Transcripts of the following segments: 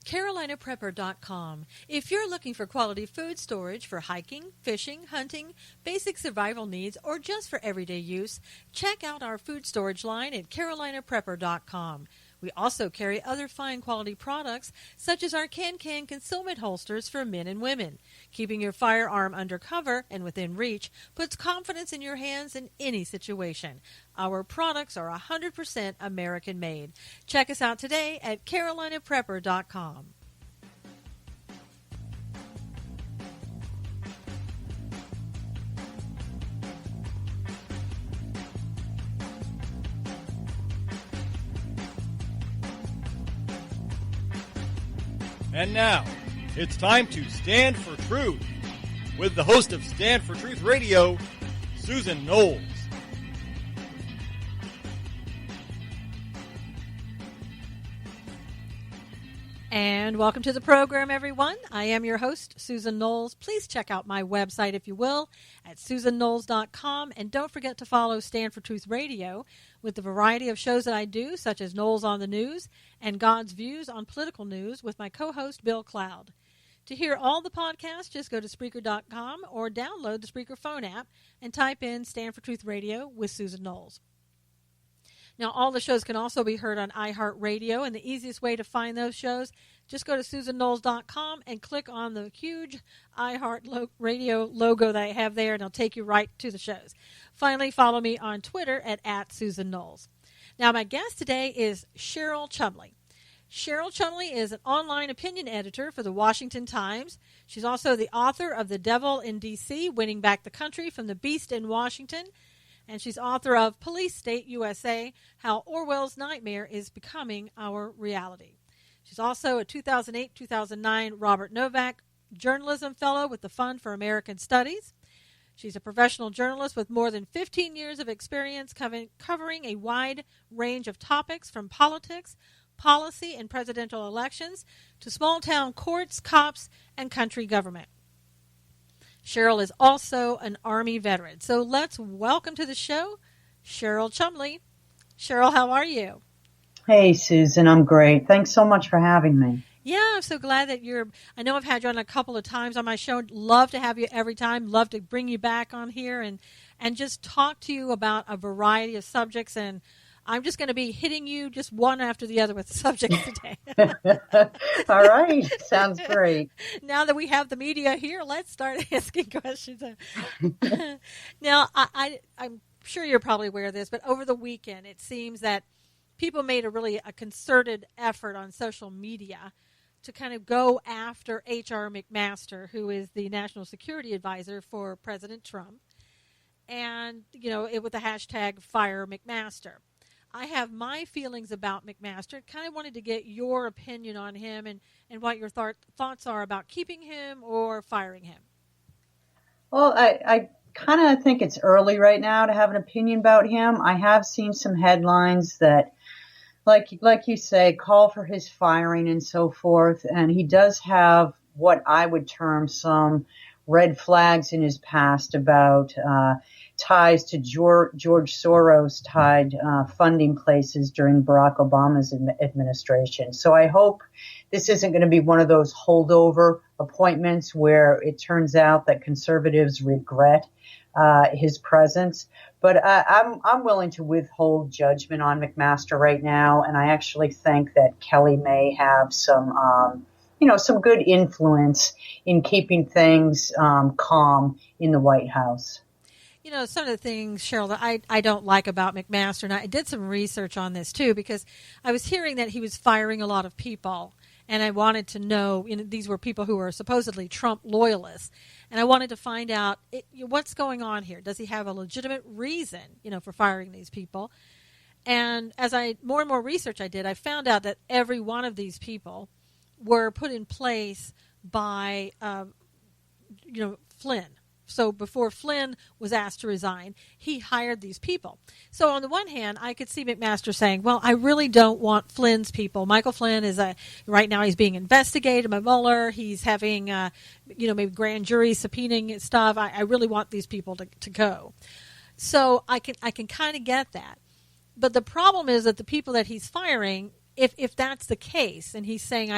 CarolinaPrepper.com. If you're looking for quality food storage for hiking, fishing, hunting, basic survival needs, or just for everyday use, check out our food storage line at CarolinaPrepper.com. We also carry other fine quality products, such as our can-can concealment holsters for men and women. Keeping your firearm under cover and within reach puts confidence in your hands in any situation. Our products are 100% American-made. Check us out today at CarolinaPrepper.com. And now, it's time to Stand for Truth with the host of Stand for Truth Radio, Susan Knowles. And welcome to the program, everyone. I am your host, Susan Knowles. Please check out my website, if you will, at SusanKnowles.com. And don't forget to follow Stand for Truth Radio with the variety of shows that I do, such as Knowles on the News and God's Views on Political News with my co-host, Bill Cloud. To hear all the podcasts, just go to Spreaker.com or download the Spreaker phone app and type in Stand for Truth Radio with Susan Knowles. Now, all the shows can also be heard on iHeartRadio, and the easiest way to find those shows, just go to SusanKnowles.com and click on the huge iHeartRadio logo that I have there, and it'll take you right to the shows. Finally, follow me on Twitter at Susan Knowles. Now, my guest today is CHERYL Chumley. CHERYL Chumley is an online opinion editor for the Washington Times. She's also the author of The Devil in D.C., Winning Back the Country from the Beast in Washington. And she's author of Police State USA, How Orwell's Nightmare is Becoming Our Reality. She's also a 2008-2009 Robert Novak Journalism Fellow with the Fund for American Studies. She's a professional journalist with more than 15 years of experience covering a wide range of topics from politics, policy, and presidential elections to small-town courts, cops, and country government. CHERYL is also an Army veteran. So let's welcome to the show, CHERYL Chumley. CHERYL, how are you? Hey, Susan, I'm great. Thanks so much for having me. Yeah, I'm so glad that I know I've had you on a couple of times on my show. Love to have you every time. Love to bring you back on here and just talk to you about a variety of subjects. And I'm just going to be hitting you just one after the other with the subjects today. All right. Sounds great. Now that we have the media here, let's start asking questions. Now, I'm sure you're probably aware of this, but over the weekend, it seems that people made a concerted effort on social media to kind of go after H.R. McMaster, who is the National Security Advisor for President Trump, and, with the hashtag Fire McMaster. I have my feelings about McMaster. Kind of wanted to get your opinion on him and what your thoughts are about keeping him or firing him. Well, I kind of think it's early right now to have an opinion about him. I have seen some headlines that, like you say, call for his firing and so forth. And he does have what I would term some red flags in his past about ties to George Soros tied funding places during Barack Obama's administration. So I hope this isn't going to be one of those holdover appointments where it turns out that conservatives regret his presence. But I'm willing to withhold judgment on McMaster right now, and I actually think that Kelly may have some good influence in keeping things calm in the White House. Some of the things, CHERYL, that I don't like about McMaster, and I did some research on this too, because I was hearing that he was firing a lot of people, and I wanted to know, these were people who were supposedly Trump loyalists, and I wanted to find out what's going on here. Does he have a legitimate reason, for firing these people? And as more and more research I did, I found out that every one of these people were put in place by, Flynn. So before Flynn was asked to resign, he hired these people. So on the one hand, I could see McMaster saying, well, I really don't want Flynn's people. Michael Flynn is right now he's being investigated by Mueller. He's having, maybe grand jury subpoenaing stuff. I really want these people to go. So I can kind of get that. But the problem is that the people that he's firing if that's the case, and he's saying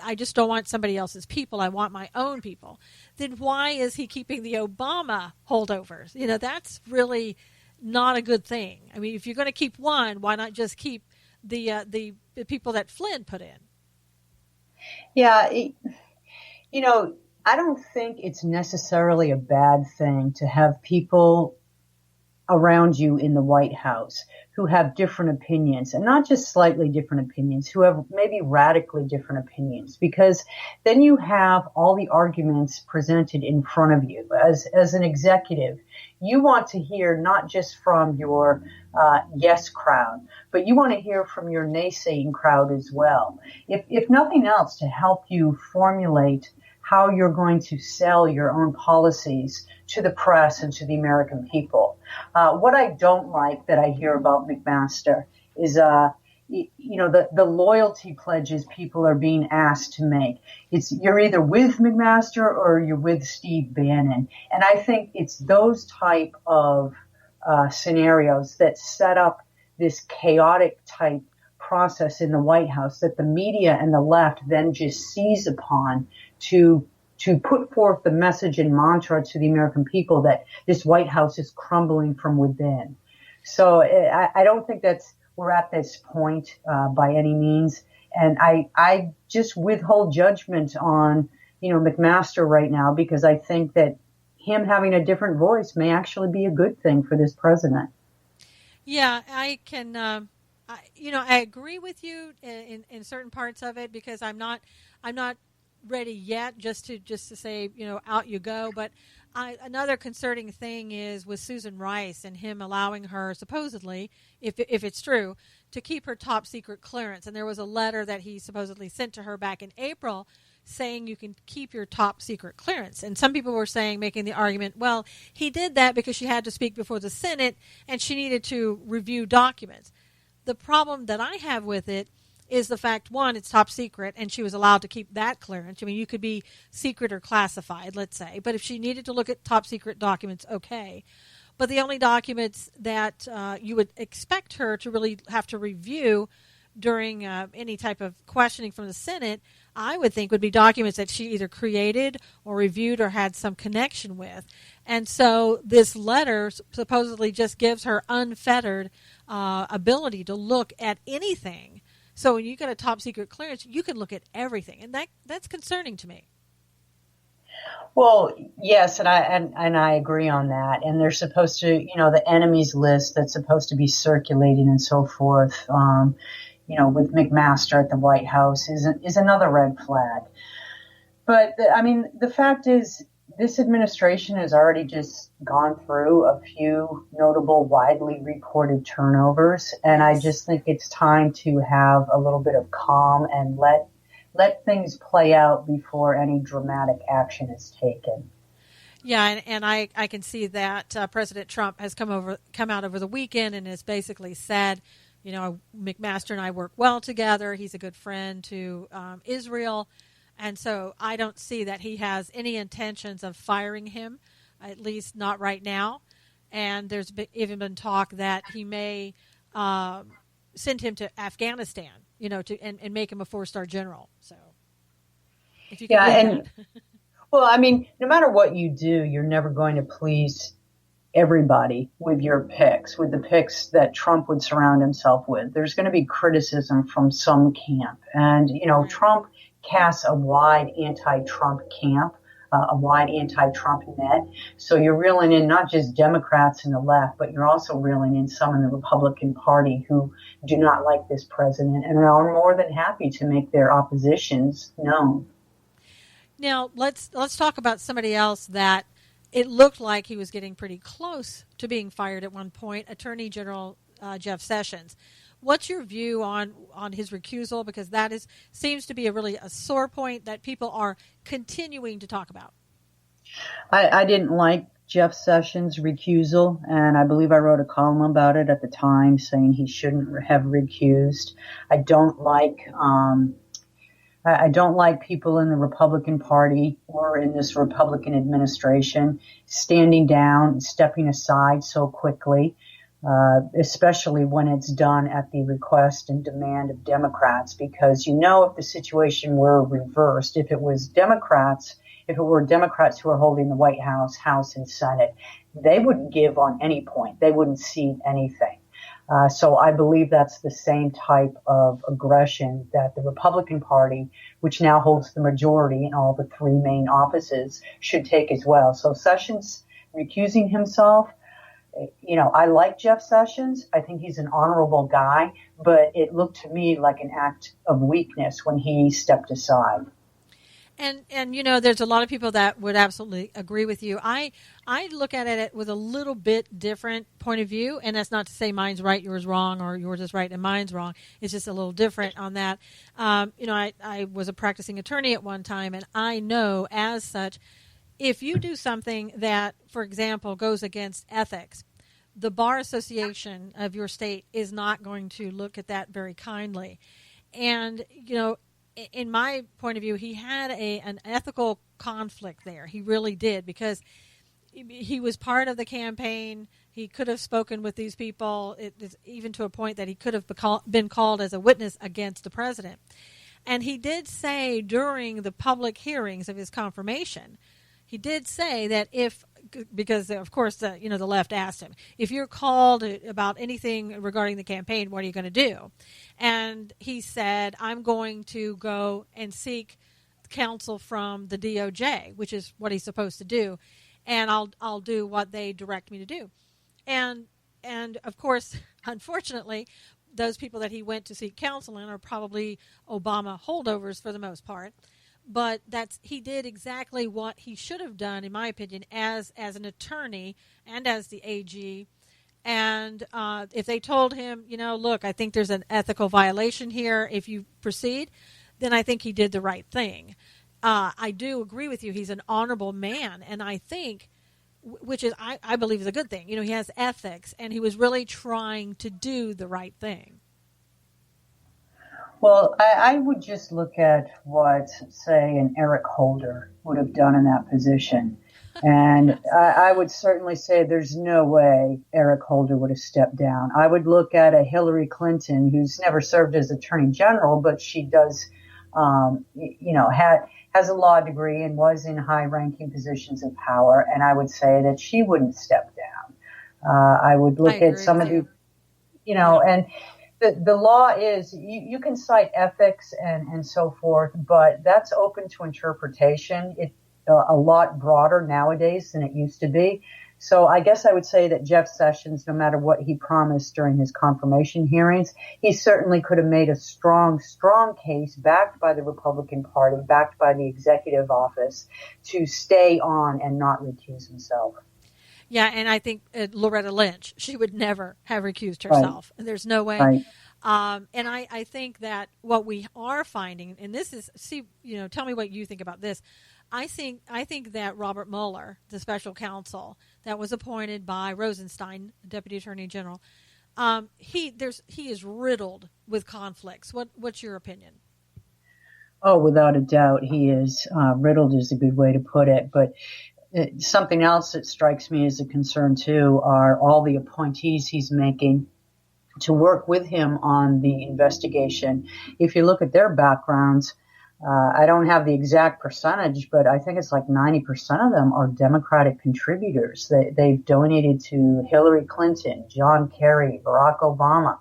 I just don't want somebody else's people, I want my own people, then why is he keeping the Obama holdovers? That's really not a good thing. I mean, if you're going to keep one, why not just keep the people that Flynn put in? Yeah, I don't think it's necessarily a bad thing to have people around you in the White House who have different opinions, and not just slightly different opinions, who have maybe radically different opinions, because then you have all the arguments presented in front of you. As an executive, you want to hear not just from your yes crowd, but you want to hear from your naysaying crowd as well. If nothing else, to help you formulate how you're going to sell your own policies to the press and to the American people. What I don't like that I hear about McMaster is, the loyalty pledges people are being asked to make. You're either with McMaster or you're with Steve Bannon. And I think it's those type of scenarios that set up this chaotic type process in the White House that the media and the left then just seize upon to put forth the message and mantra to the American people that this White House is crumbling from within. So I don't think we're at this point by any means. And I just withhold judgment on, McMaster right now, because I think that him having a different voice may actually be a good thing for this president. Yeah, I can, I agree with you in certain parts of it, because I'm not ready yet just to say, out you go. But another concerning thing is with Susan Rice and him allowing her, supposedly, if it's true, to keep her top secret clearance. And there was a letter that he supposedly sent to her back in April saying you can keep your top secret clearance. And some people were making the argument, well, he did that because she had to speak before the Senate and she needed to review documents. The problem that I have with it is the fact, one, it's top secret, and she was allowed to keep that clearance. I mean, you could be secret or classified, let's say. But if she needed to look at top secret documents, okay. But the only documents that you would expect her to really have to review during any type of questioning from the Senate, I would think would be documents that she either created or reviewed or had some connection with. And so this letter supposedly just gives her unfettered ability to look at anything. So when you get a top secret clearance, you can look at everything, and that's concerning to me. Well, yes, and I agree on that. And they're supposed to, the enemies list that's supposed to be circulating and so forth, with McMaster at the White House is another red flag. But the fact is, this administration has already just gone through a few notable, widely reported turnovers, and I just think it's time to have a little bit of calm and let things play out before any dramatic action is taken. Yeah, and I can see that President Trump has come out over the weekend and has basically said, McMaster and I work well together. He's a good friend to Israel. And so I don't see that he has any intentions of firing him, at least not right now. And there's even been talk that he may send him to Afghanistan, and make him a 4-star general. So if you can well, no matter what you do, you're never going to please everybody with your picks, with the picks that Trump would surround himself with. There's going to be criticism from some camp. And, Trump casts a wide anti-Trump camp, a wide anti-Trump net. So you're reeling in not just Democrats in the left, but you're also reeling in some in the Republican Party who do not like this president and are more than happy to make their oppositions known. Now, let's talk about somebody else that it looked like he was getting pretty close to being fired at one point, Attorney General Jeff Sessions. What's your view on his recusal? Because that seems to be a sore point that people are continuing to talk about. I didn't like Jeff Sessions' recusal, and I believe I wrote a column about it at the time saying he shouldn't have recused. I don't like people in the Republican Party or in this Republican administration standing down and stepping aside so quickly. especially when it's done at the request and demand of Democrats, because if the situation were reversed, if it were Democrats who are holding the White House, House, and Senate, they wouldn't give on any point. They wouldn't cede anything. So I believe that's the same type of aggression that the Republican Party, which now holds the majority in all the three main offices, should take as well. So Sessions recusing himself, I like Jeff Sessions. I think he's an honorable guy, but it looked to me like an act of weakness when he stepped aside. And there's a lot of people that would absolutely agree with you. I look at it with a little bit different point of view, and that's not to say mine's right, yours wrong, or yours is right and mine's wrong. It's just a little different on that. I was a practicing attorney at one time, and I know as such, if you do something that, for example, goes against ethics, the Bar Association of your state is not going to look at that very kindly. And, in my point of view, he had an ethical conflict there. He really did, because he was part of the campaign. He could have spoken with these people, even to a point that he could have been called as a witness against the president. And he did say during the public hearings of his confirmation, he did say that because of course the left asked him, if you're called about anything regarding the campaign, what are you going to do? And he said, I'm going to go and seek counsel from the DOJ, which is what he's supposed to do, and I'll do what they direct me to do. And of course, unfortunately, those people that he went to seek counsel in are probably Obama holdovers for the most part. But he did exactly what he should have done, in my opinion, as an attorney and as the AG. And if they told him, look, I think there's an ethical violation here if you proceed, then I think he did the right thing. I do agree with you. He's an honorable man, and I think, which is I believe is a good thing. He has ethics, and he was really trying to do the right thing. Well, I would just look at what, say, an Eric Holder would have done in that position. And I would certainly say there's no way Eric Holder would have stepped down. I would look at a Hillary Clinton, who's never served as Attorney General, but she does, has a law degree and was in high-ranking positions of power. And I would say that she wouldn't step down. I would look at some of the, and the law is, you can cite ethics and so forth, but that's open to interpretation. It's a lot broader nowadays than it used to be. So I guess I would say that Jeff Sessions, no matter what he promised during his confirmation hearings, he certainly could have made a strong case backed by the Republican Party, backed by the executive office, to stay on and not recuse himself. Yeah, and I think Loretta Lynch, she would never have recused herself. Right. There's no way. Right. And I think that what we are finding, and this is, tell me what you think about this. I think that Robert Mueller, the special counsel that was appointed by Rosenstein, Deputy Attorney General, he is riddled with conflicts. What's your opinion? Oh, without a doubt, he is. Riddled is a good way to put it, but something else that strikes me as a concern, too, are all the appointees he's making to work with him on the investigation. If you look at their backgrounds, I don't have the exact percentage, but I think it's like 90% of them are Democratic contributors. They've donated to Hillary Clinton, John Kerry, Barack Obama,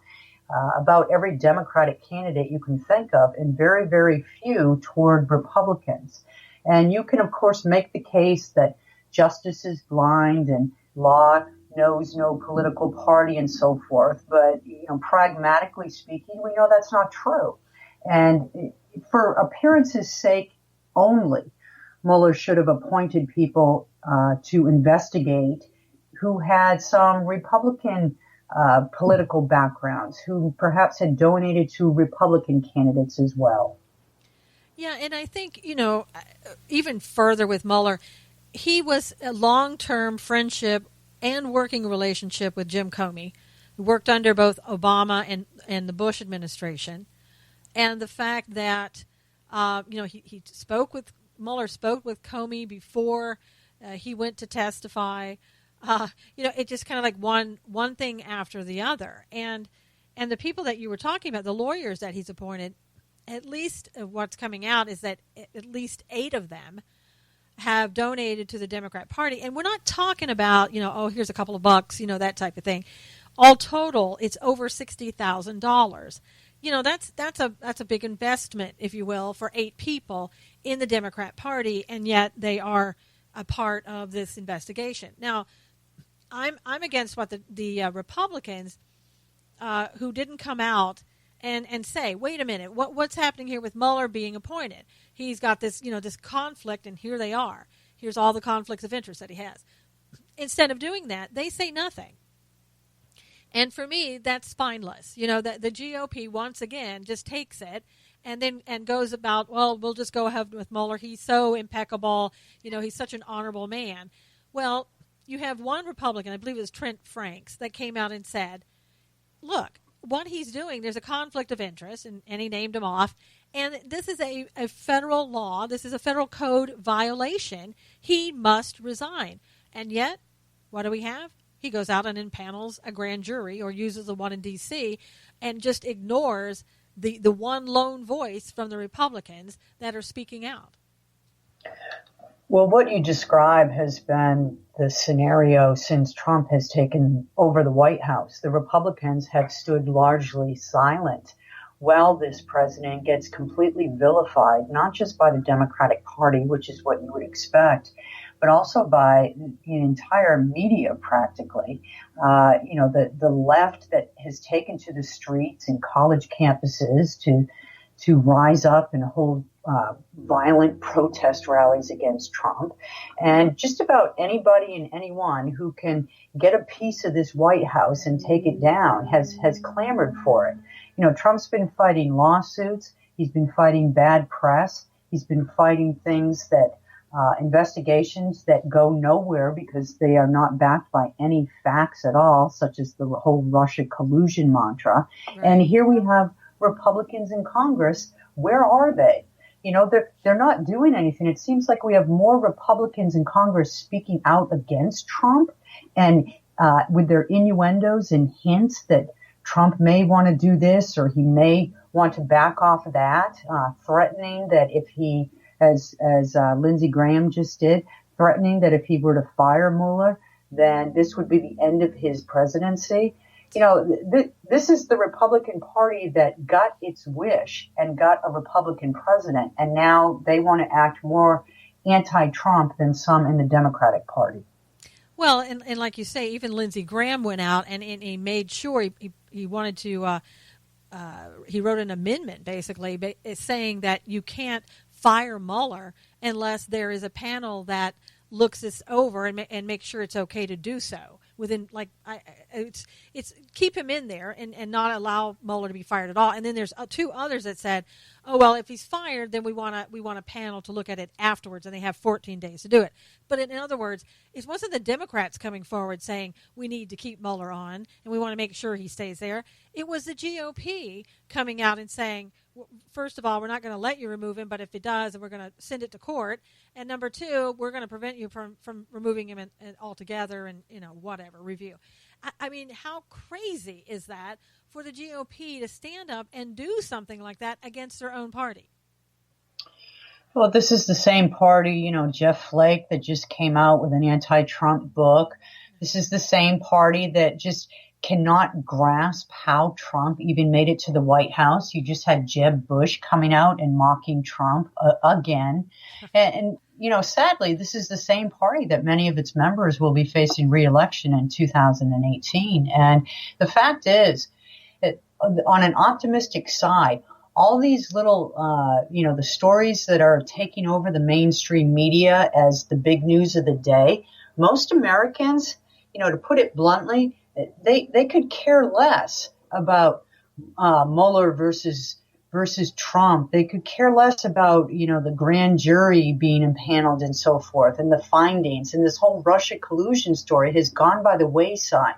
about every Democratic candidate you can think of, and very, very few toward Republicans. And you can, of course, make the case that justice is blind and law knows no political party and so forth. But, pragmatically speaking, we know that's not true. And for appearance's sake only, Mueller should have appointed people to investigate who had some Republican political backgrounds, who perhaps had donated to Republican candidates as well. Yeah, and I think, even further with Mueller, he was a long-term friendship and working relationship with Jim Comey, who worked under both Obama and the Bush administration. And the fact that, Mueller spoke with Comey before he went to testify. It just kind of like one thing after the other. And the people that you were talking about, the lawyers that he's appointed, at least what's coming out is that at least 8 of them have donated to the Democrat Party. And we're not talking about, here's a couple of bucks, that type of thing. All total, it's over $60,000. That's a big investment, if you will, for 8 people in the Democrat Party, and yet they are a part of this investigation. Now, I'm against what the Republicans who didn't come out and say, wait a minute, what's happening here with Mueller being appointed? He's got this this conflict, and here they are. Here's all the conflicts of interest that he has. Instead of doing that, they say nothing. And for me, that's spineless. The GOP once again just takes it and goes about, well, we'll just go ahead with Mueller. He's so impeccable. He's such an honorable man. Well, you have one Republican, I believe it was Trent Franks, that came out and said, look, what he's doing, there's a conflict of interest, and he named him off. And this is a federal law. This is a federal code violation. He must resign. And yet, what do we have? He goes out and impanels a grand jury or uses the one in D.C. and just ignores the one lone voice from the Republicans that are speaking out. Well, what you describe has been the scenario since Trump has taken over the White House. The Republicans have stood largely silent while this president gets completely vilified, not just by the Democratic Party, which is what you would expect, but also by the entire media practically. The left that has taken to the streets and college campuses to rise up and hold violent protest rallies against Trump. And just about anybody and anyone who can get a piece of this White House and take it down has clamored for it. Trump's been fighting lawsuits. He's been fighting bad press. He's been fighting things that investigations that go nowhere because they are not backed by any facts at all, such as the whole Russia collusion mantra. Right. And here we have Republicans in Congress. Where are they? They're not doing anything. It seems like we have more Republicans in Congress speaking out against Trump and with their innuendos and hints that Trump may want to do this or he may want to back off of that, threatening that if he, as Lindsey Graham just did, threatening that if he were to fire Mueller, then this would be the end of his presidency. This is the Republican Party that got its wish and got a Republican president, and now they want to act more anti-Trump than some in the Democratic Party. Well, and like you say, even Lindsey Graham went out and he made sure he wanted to, he wrote an amendment basically saying that you can't fire Mueller unless there is a panel that looks this over and makes sure it's okay to do so. Within it's keep him in there and not allow Mueller to be fired at all. And then there's 2 others that said, oh well, if he's fired, then we want a panel to look at it afterwards, and they have 14 days to do it. But in other words, it wasn't the Democrats coming forward saying we need to keep Mueller on and we want to make sure he stays there. It was the GOP coming out and saying, well, first of all, we're not going to let you remove him, but if it does, then we're going to send it to court. And number 2, we're going to prevent you from removing him altogether and whatever review. I mean, how crazy is that for the GOP to stand up and do something like that against their own party? Well, this is the same party, Jeff Flake that just came out with an anti-Trump book. This is the same party that just cannot grasp how Trump even made it to the White House. You just had Jeb Bush coming out and mocking Trump again. And sadly, this is the same party that many of its members will be facing re-election in 2018. And the fact is, that on an optimistic side, all these little, the stories that are taking over the mainstream media as the big news of the day, most Americans, to put it bluntly, they could care less about Mueller versus Trump. They could care less about, the grand jury being impaneled and so forth and the findings. And this whole Russia collusion story has gone by the wayside.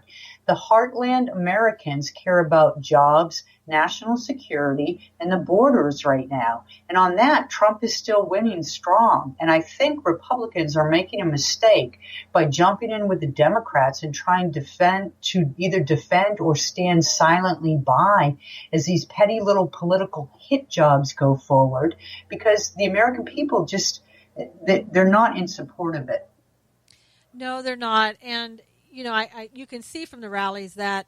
The heartland Americans care about jobs national security and the borders right now. And on that, Trump is still winning strong. And I think Republicans are making a mistake by jumping in with the Democrats and trying to either defend or stand silently by as these petty little political hit jobs go forward, because the American people they're not in support of it. No, they're not. And, you can see from the rallies that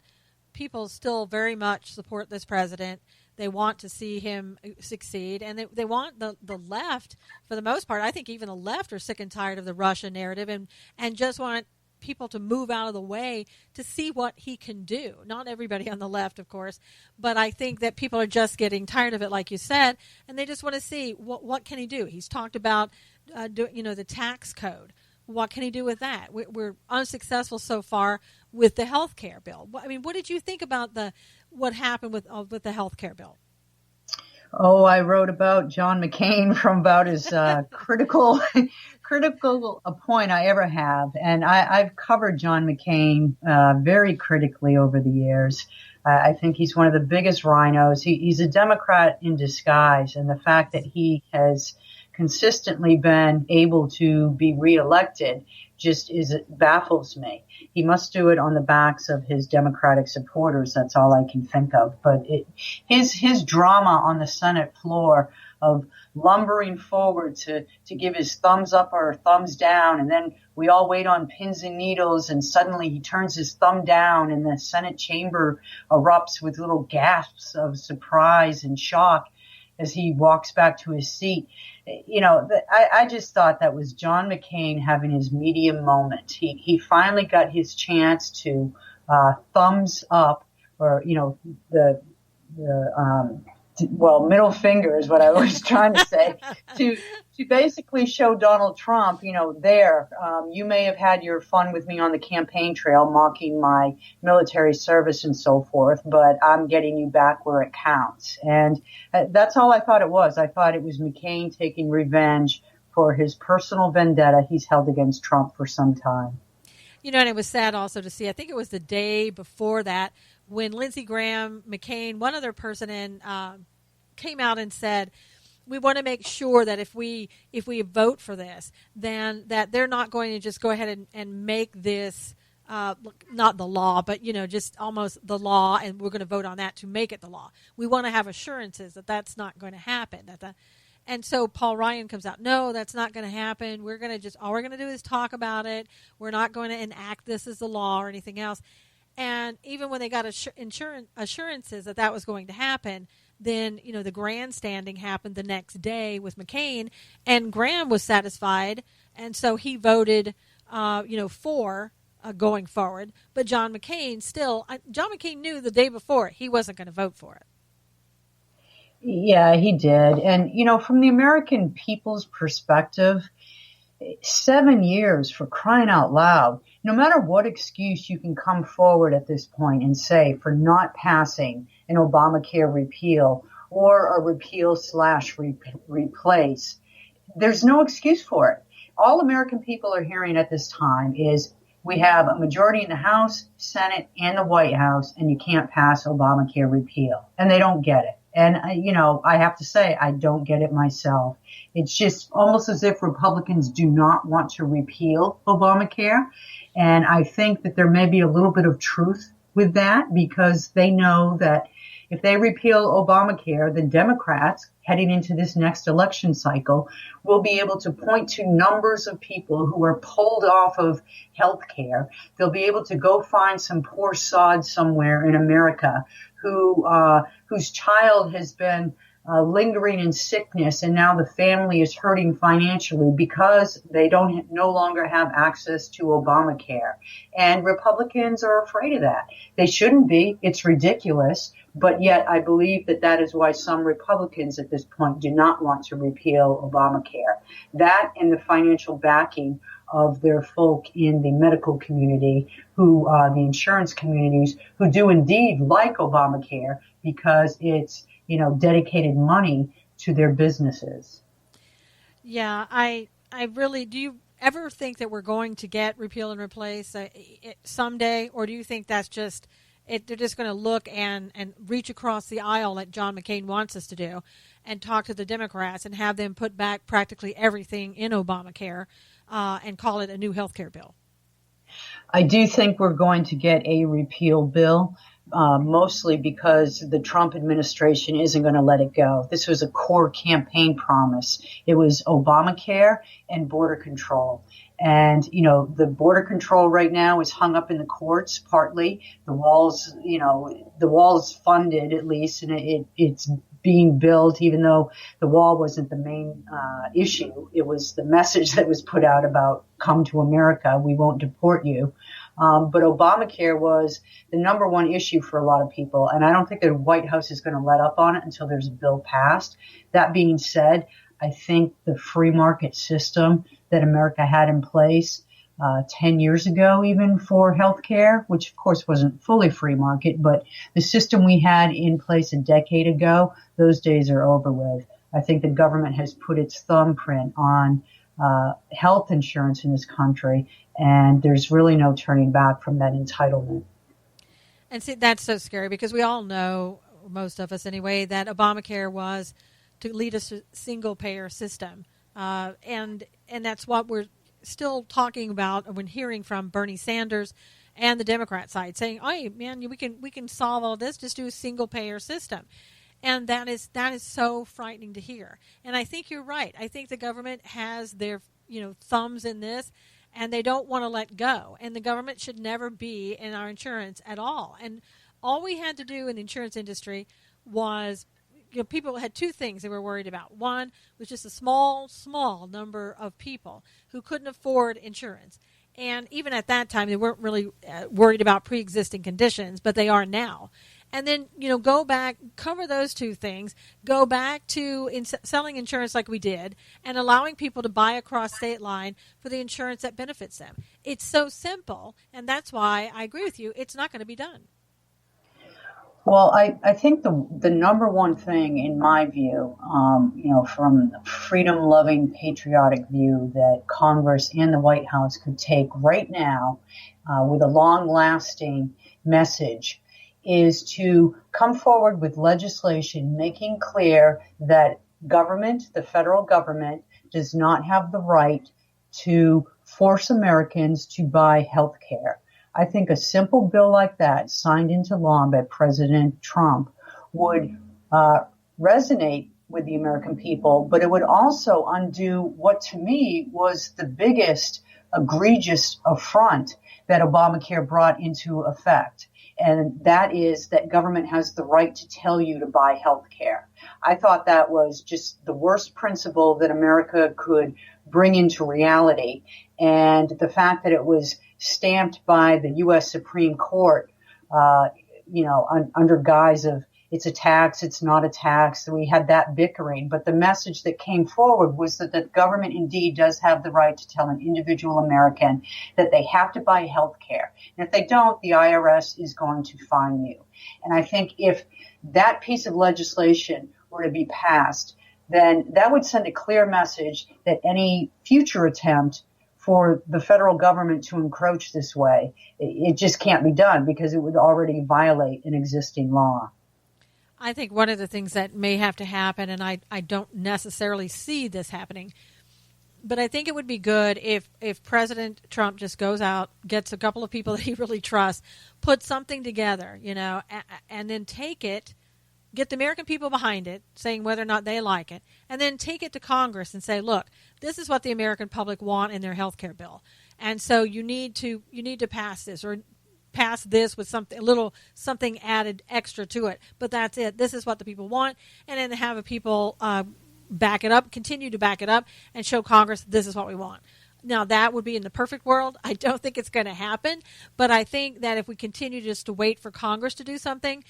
people still very much support this president. They want to see him succeed. And they want the left, for the most part. I think even the left are sick and tired of the Russia narrative and just want people to move out of the way to see what he can do. Not everybody on the left, of course, but I think that people are just getting tired of it, like you said, and they just want to see what can he do. He's talked about, the tax code. What can he do with that? We're unsuccessful so far with the health care bill. I mean, what did you think about what happened with the health care bill? Oh, I wrote about John McCain from about as critical a point I ever have. And I've covered John McCain very critically over the years. I think he's one of the biggest rhinos. He's a Democrat in disguise. And the fact that he has consistently been able to be reelected baffles me. He must do it on the backs of his Democratic supporters. That's all I can think of. But his drama on the Senate floor of lumbering forward to give his thumbs up or thumbs down, and then we all wait on pins and needles, and suddenly he turns his thumb down, and the Senate chamber erupts with little gasps of surprise and shock as he walks back to his seat. I just thought that was John McCain having his media moment. He finally got his chance to thumbs up, or middle finger is what I was trying to say, to basically show Donald Trump, you may have had your fun with me on the campaign trail, mocking my military service and so forth, but I'm getting you back where it counts. And that's all I thought it was. I thought it was McCain taking revenge for his personal vendetta he's held against Trump for some time. And it was sad also to see, I think it was the day before that, when Lindsey Graham, McCain, one other person came out and said, we want to make sure that if we vote for this, then that they're not going to just go ahead and make this not the law, but just almost the law, and we're going to vote on that to make it the law. We want to have assurances that that's not going to happen. And so Paul Ryan comes out, no, that's not going to happen. We're going to all we're going to do is talk about it. We're not going to enact this as the law or anything else. And even when they got assurances that was going to happen, then, the grandstanding happened the next day with McCain, and Graham was satisfied, and so he voted, for going forward. But John McCain knew the day before he wasn't going to vote for it. Yeah, he did. And, from the American people's perspective, 7 years, for crying out loud. No matter what excuse you can come forward at this point and say for not passing an Obamacare repeal or a repeal/replace, there's no excuse for it. All American people are hearing at this time is we have a majority in the House, Senate, and the White House, and you can't pass Obamacare repeal. And they don't get it. And, I have to say, I don't get it myself. It's just almost as if Republicans do not want to repeal Obamacare. And I think that there may be a little bit of truth with that, because they know that if they repeal Obamacare, the Democrats heading into this next election cycle will be able to point to numbers of people who are pulled off of health care. They'll be able to go find some poor sod somewhere in America whose child has been lingering in sickness, and now the family is hurting financially because they no longer have access to Obamacare. And Republicans are afraid of that. They shouldn't be. It's ridiculous. But yet I believe that is why some Republicans at this point do not want to repeal Obamacare. That and the financial backing of their folk in the medical community, the insurance communities, who do indeed like Obamacare because it's, dedicated money to their businesses. Yeah, I really, do you ever think that we're going to get repeal and replace someday, or do you think that's just They're just going to look and reach across the aisle like John McCain wants us to do and talk to the Democrats and have them put back practically everything in Obamacare and call it a new health care bill. I do think we're going to get a repeal bill, mostly because the Trump administration isn't going to let it go. This was a core campaign promise. It was Obamacare and border control. And, the border control right now is hung up in the courts, partly. The wall's funded at least, and it's being built, even though the wall wasn't the main issue. It was the message that was put out about come to America, we won't deport you. But Obamacare was the number one issue for a lot of people, and I don't think the White House is going to let up on it until there's a bill passed. That being said, I think the free market system that America had in place 10 years ago, even for healthcare, which of course wasn't fully free market, but the system we had in place a decade ago, those days are over with. I think the government has put its thumbprint on health insurance in this country, and there's really no turning back from that entitlement. And see, that's so scary because we all know, most of us anyway, that Obamacare was to lead us to a single-payer system. And that's what we're still talking about when hearing from Bernie Sanders and the Democrat side saying, "Oh man, we can solve all this. Just do a single payer system," and that is so frightening to hear. And I think you're right. I think the government has their thumbs in this, and they don't want to let go. And the government should never be in our insurance at all. And all we had to do in the insurance industry was, people had two things they were worried about. One was just a small number of people who couldn't afford insurance. And even at that time, they weren't really worried about pre-existing conditions, but they are now. And then, go back, cover those two things, go back to selling insurance like we did, and allowing people to buy across state line for the insurance that benefits them. It's so simple, and that's why I agree with you. It's not going to be done. Well, I think the number one thing in my view, from a freedom-loving, patriotic view that Congress and the White House could take right now with a long-lasting message is to come forward with legislation making clear that government, the federal government, does not have the right to force Americans to buy health care. I think a simple bill like that signed into law by President Trump would resonate with the American people, but it would also undo what to me was the biggest egregious affront that Obamacare brought into effect. And that is that government has the right to tell you to buy health care. I thought that was just the worst principle that America could bring into reality. And the fact that it was stamped by the U.S. Supreme Court, under guise of it's a tax, it's not a tax. We had that bickering. But the message that came forward was that the government indeed does have the right to tell an individual American that they have to buy health care. And if they don't, the IRS is going to fine you. And I think if that piece of legislation were to be passed, then that would send a clear message that any future attempt for the federal government to encroach this way, it just can't be done because it would already violate an existing law. I think one of the things that may have to happen, and I don't necessarily see this happening, but I think it would be good if President Trump just goes out, gets a couple of people that he really trusts, puts something together, and then take it, get the American people behind it, saying whether or not they like it, and then take it to Congress and say, look, this is what the American public want in their health care bill. And so you need to pass this or pass this with something added extra to it. But that's it. This is what the people want. And then have the people back it up, continue to back it up, and show Congress this is what we want. Now, that would be in the perfect world. I don't think it's going to happen. But I think that if we continue just to wait for Congress to do something,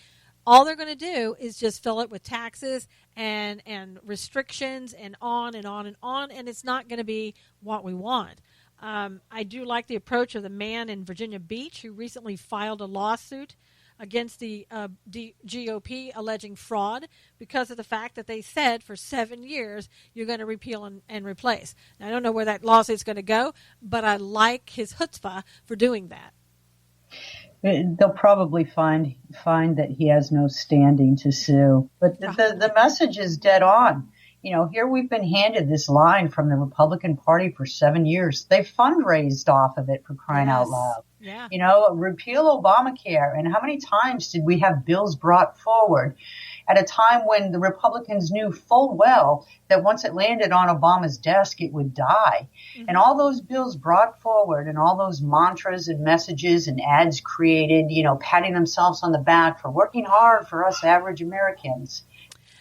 all they're going to do is just fill it with taxes and restrictions and on and on and on, and it's not going to be what we want. I do like the approach of the man in Virginia Beach who recently filed a lawsuit against the GOP alleging fraud because of the fact that they said for 7 years you're going to repeal and replace. Now, I don't know where that lawsuit's going to go, but I like his chutzpah for doing that. They'll probably find that he has no standing to sue. But the message is dead on. Here we've been handed this line from the Republican Party for 7 years. They fundraised off of it, for crying out loud. Yeah. Repeal Obamacare. And how many times did we have bills brought forward at a time when the Republicans knew full well that once it landed on Obama's desk, it would die? Mm-hmm. And all those bills brought forward and all those mantras and messages and ads created, patting themselves on the back for working hard for us average Americans.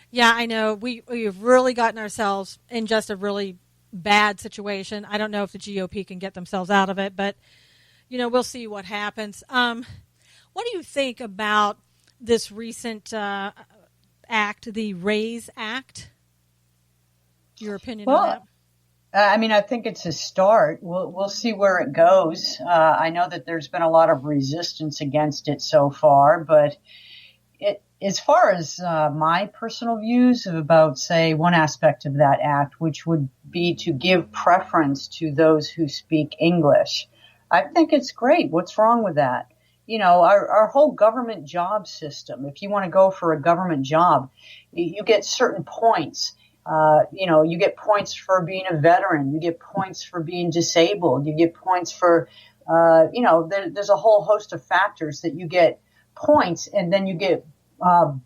Yeah, I know. We've really gotten ourselves in just a really bad situation. I don't know if the GOP can get themselves out of it, but, we'll see what happens. What do you think about this recent act, the RAISE Act? Your opinion on that? I think it's a start. We'll see where it goes. I know that there's been a lot of resistance against it so far, but as far as my personal views about, say, one aspect of that act, which would be to give preference to those who speak English, I think it's great. What's wrong with that? Our whole government job system, if you want to go for a government job, you get certain points. You get points for being a veteran. You get points for being disabled. You get points for, there's a whole host of factors that you get points, and then you get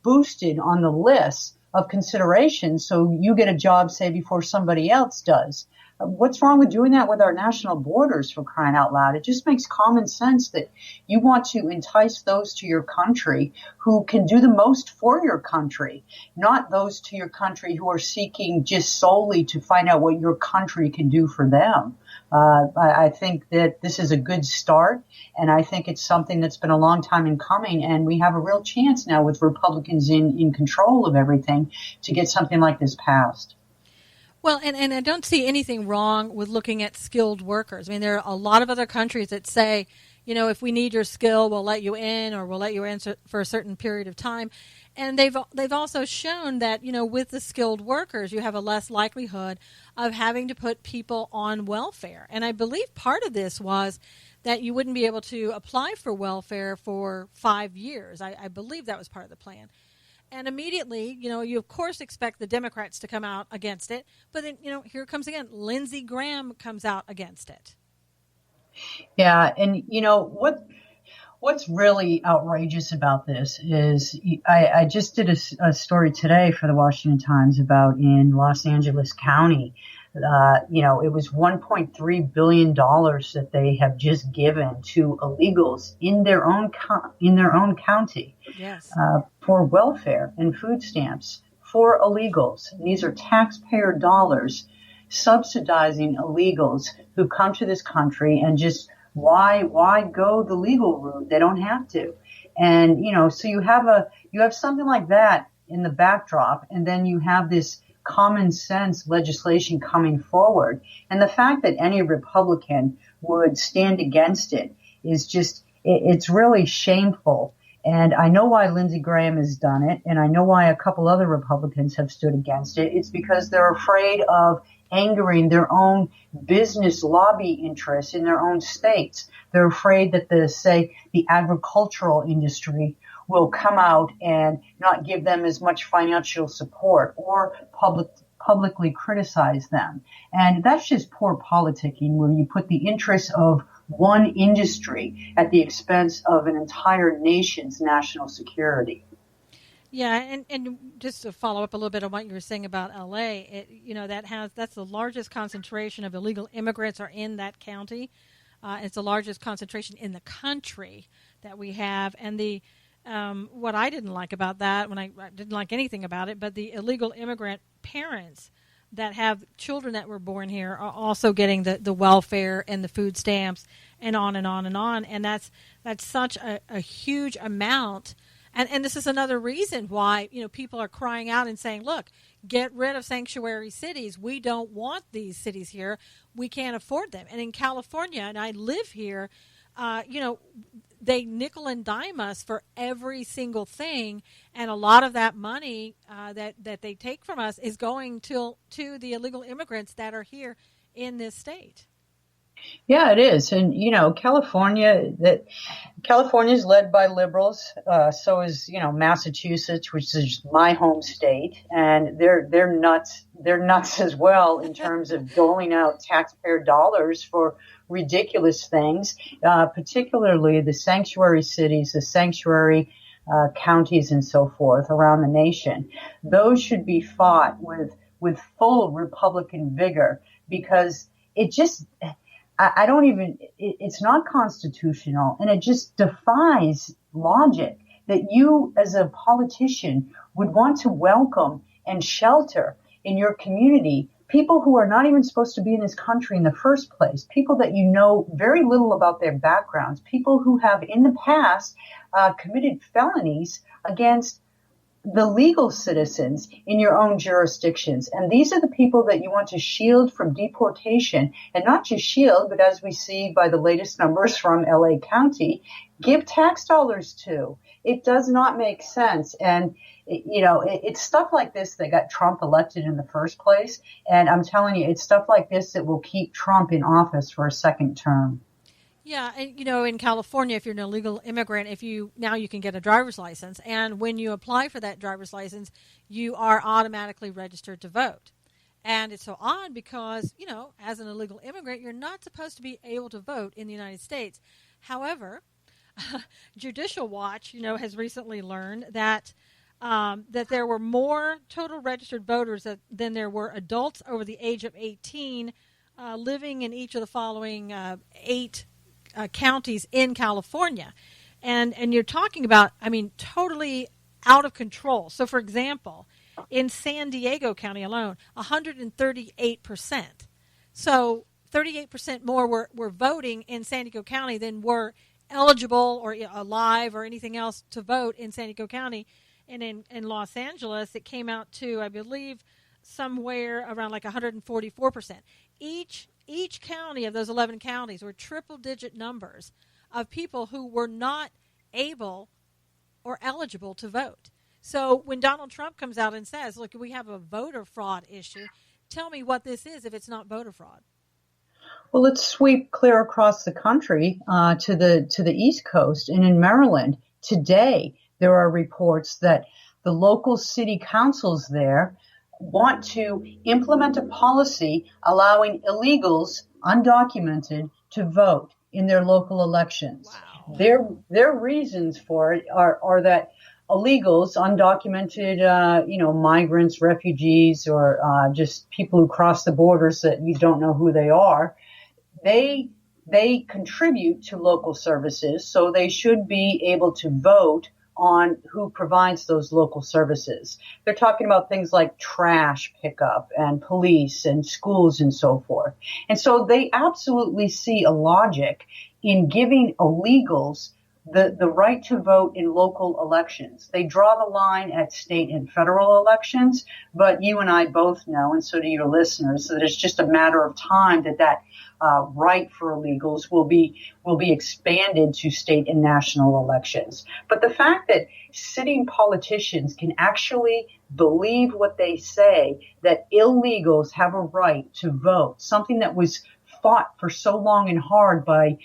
boosted on the list of consideration, so you get a job, say, before somebody else does. What's wrong with doing that with our national borders, for crying out loud? It just makes common sense that you want to entice those to your country who can do the most for your country, not those to your country who are seeking just solely to find out what your country can do for them. I think that this is a good start, and I think it's something that's been a long time in coming, and we have a real chance now with Republicans in control of everything to get something like this passed. Well, and I don't see anything wrong with looking at skilled workers. There are a lot of other countries that say, if we need your skill, we'll let you in, or we'll let you in for a certain period of time. And they've also shown that, with the skilled workers, you have a less likelihood of having to put people on welfare. And I believe part of this was that you wouldn't be able to apply for welfare for 5 years. I believe that was part of the plan. And immediately, you of course expect the Democrats to come out against it. But then, here it comes again. Lindsey Graham comes out against it. Yeah. And, what's really outrageous about this is I just did a story today for the Washington Times about in Los Angeles County. It was $1.3 billion that they have just given to illegals in their own county. Yes. For welfare and food stamps for illegals. And these are taxpayer dollars subsidizing illegals who come to this country, and just why go the legal route? They don't have to. And so you have something like that in the backdrop, and then you have this common sense legislation coming forward. And the fact that any Republican would stand against it is just, it's really shameful. And I know why Lindsey Graham has done it, and I know why a couple other Republicans have stood against it. It's because they're afraid of angering their own business lobby interests in their own states. They're afraid that the agricultural industry will come out and not give them as much financial support or publicly criticize them. And that's just poor politicking, where you put the interests of one industry at the expense of an entire nation's national security. Yeah, and just to follow up a little bit on what you were saying about LA, that's the largest concentration of illegal immigrants are in that county. It's the largest concentration in the country that we have, and what I didn't like about that, I didn't like anything about it, but the illegal immigrant parents that have children that were born here are also getting the welfare and the food stamps and on and on and on. And that's such a huge amount. And this is another reason why, people are crying out and saying, look, get rid of sanctuary cities. We don't want these cities here. We can't afford them. And in California, and I live here, they nickel and dime us for every single thing, and a lot of that money that they take from us is going to the illegal immigrants that are here in this state. Yeah, it is. And, California is led by liberals. So is, Massachusetts, which is my home state. And they're nuts. They're nuts as well in terms of doling out taxpayer dollars for ridiculous things, particularly the sanctuary cities, the sanctuary counties and so forth around the nation. Those should be fought with full Republican vigor because it just, I don't even, it's not constitutional, and it just defies logic that you as a politician would want to welcome and shelter in your community people who are not even supposed to be in this country in the first place, people that you know very little about their backgrounds, people who have in the past committed felonies against the legal citizens in your own jurisdictions. And these are the people that you want to shield from deportation, and not just shield, but as we see by the latest numbers from LA County, give tax dollars to. It does not make sense. And, it's stuff like this that got Trump elected in the first place. And I'm telling you, it's stuff like this that will keep Trump in office for a second term. Yeah, and in California, if you're an illegal immigrant, you can get a driver's license, and when you apply for that driver's license, you are automatically registered to vote. And it's so odd because, as an illegal immigrant, you're not supposed to be able to vote in the United States. However, Judicial Watch, has recently learned that that there were more total registered voters than there were adults over the age of 18 living in each of the following 8 counties in California. And you're talking about, totally out of control. So, for example, in San Diego County alone, 138%. So 38% more were voting in San Diego County than were eligible or alive or anything else to vote in San Diego County. And in Los Angeles, it came out to, I believe, somewhere around like 144%. Each county of those 11 counties were triple-digit numbers of people who were not able or eligible to vote. So when Donald Trump comes out and says, look, we have a voter fraud issue, tell me what this is if it's not voter fraud. Well, let's sweep clear across the country to the East Coast. And in Maryland, today, there are reports that the local city councils there want to implement a policy allowing illegals, undocumented, to vote in their local elections. Wow. Their reasons for it are that illegals, undocumented, migrants, refugees, or just people who cross the borders that you don't know who they are, they contribute to local services, so they should be able to vote on who provides those local services. They're talking about things like trash pickup and police and schools and so forth. And so they absolutely see a logic in giving illegals the right to vote in local elections. They draw the line at state and federal elections, but you and I both know, and so do your listeners, that it's just a matter of time that right for illegals will be expanded to state and national elections. But the fact that sitting politicians can actually believe what they say, that illegals have a right to vote, something that was fought for so long and hard by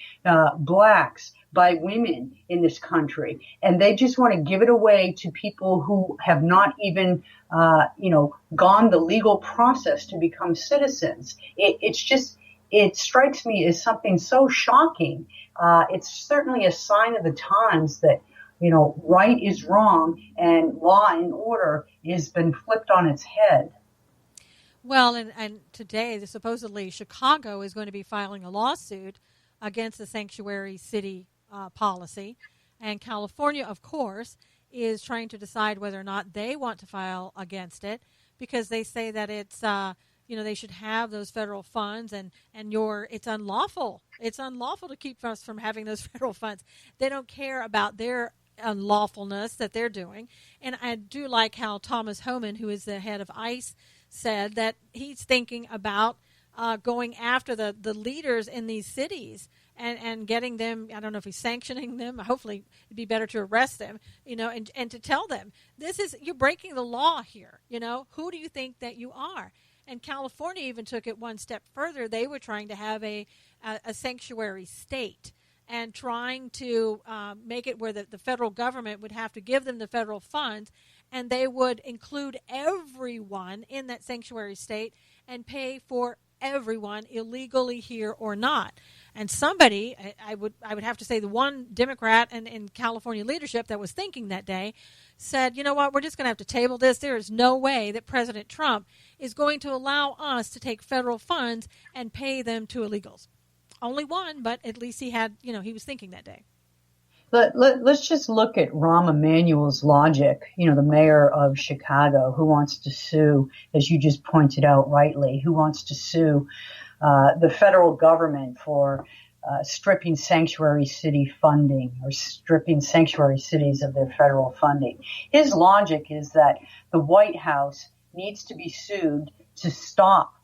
blacks, by women in this country, and they just want to give it away to people who have not even, gone the legal process to become citizens. It strikes me as something so shocking. It's certainly a sign of the times that, right is wrong and law and order has been flipped on its head. Well, and today, supposedly, Chicago is going to be filing a lawsuit against the sanctuary city policy. And California, of course, is trying to decide whether or not they want to file against it because they say that it's, they should have those federal funds and it's unlawful. It's unlawful to keep us from having those federal funds. They don't care about their unlawfulness that they're doing. And I do like how Thomas Homan, who is the head of ICE, said that he's thinking about going after the leaders in these cities and getting them. I don't know if he's sanctioning them. Hopefully it'd be better to arrest them, and to tell them, you're breaking the law here. Who do you think that you are? And California even took it one step further. They were trying to have a sanctuary state and trying to make it where the federal government would have to give them the federal funds, and they would include everyone in that sanctuary state and pay for everyone, illegally here or not. And somebody, I would have to say the one Democrat in California leadership that was thinking that day, said, you know what, we're just going to have to table this. There is no way that President Trump is going to allow us to take federal funds and pay them to illegals. Only one, but at least he had, he was thinking that day. Let's just look at Rahm Emanuel's logic, the mayor of Chicago, who wants to sue, as you just pointed out rightly, who wants to sue the federal government for stripping sanctuary city funding or stripping sanctuary cities of their federal funding. His logic is that the White House needs to be sued to stop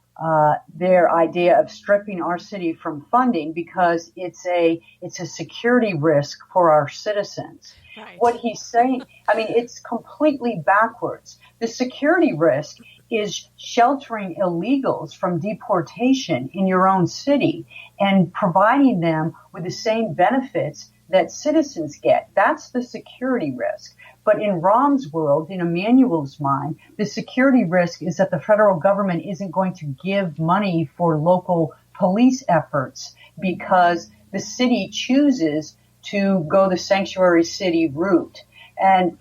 their idea of stripping our city from funding because it's a security risk for our citizens. Right. What he's saying, it's completely backwards. The security risk is sheltering illegals from deportation in your own city and providing them with the same benefits that citizens get. That's the security risk. But in Rahm's world, in Emanuel's mind, the security risk is that the federal government isn't going to give money for local police efforts because the city chooses to go the sanctuary city route. And,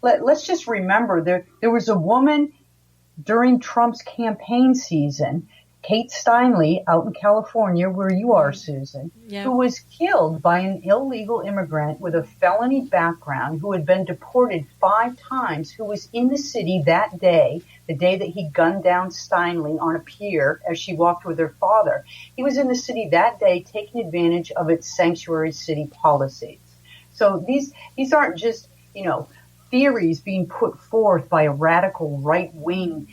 let's just remember there was a woman during Trump's campaign season, Kate Steinle, out in California, where you are, Susan, who was killed by an illegal immigrant with a felony background who had been deported 5 times, who was in the city that day, the day that he gunned down Steinle on a pier as she walked with her father. He was in the city that day taking advantage of its sanctuary city policies. So these aren't just, theories being put forth by a radical right-wing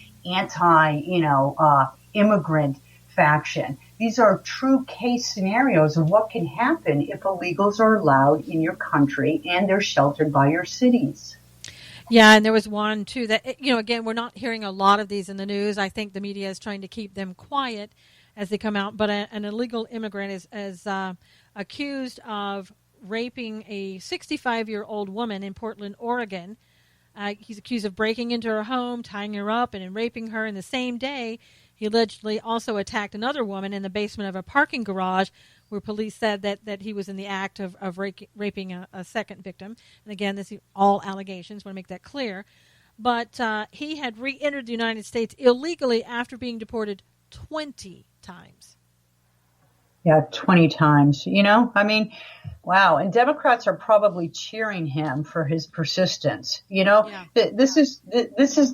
immigrant faction. These are true case scenarios of what can happen if illegals are allowed in your country and they're sheltered by your cities. Yeah, and there was one, too, that, again, we're not hearing a lot of these in the news. I think the media is trying to keep them quiet as they come out. But an illegal immigrant is accused of raping a 65-year-old woman in Portland, Oregon. He's accused of breaking into her home, tying her up, and raping her. In the same day, he allegedly also attacked another woman in the basement of a parking garage where police said that he was in the act of raping a second victim. And again, this is all allegations. I want to make that clear. But he had re-entered the United States illegally after being deported 20 times. Yeah, 20 times, wow. And Democrats are probably cheering him for his persistence. This is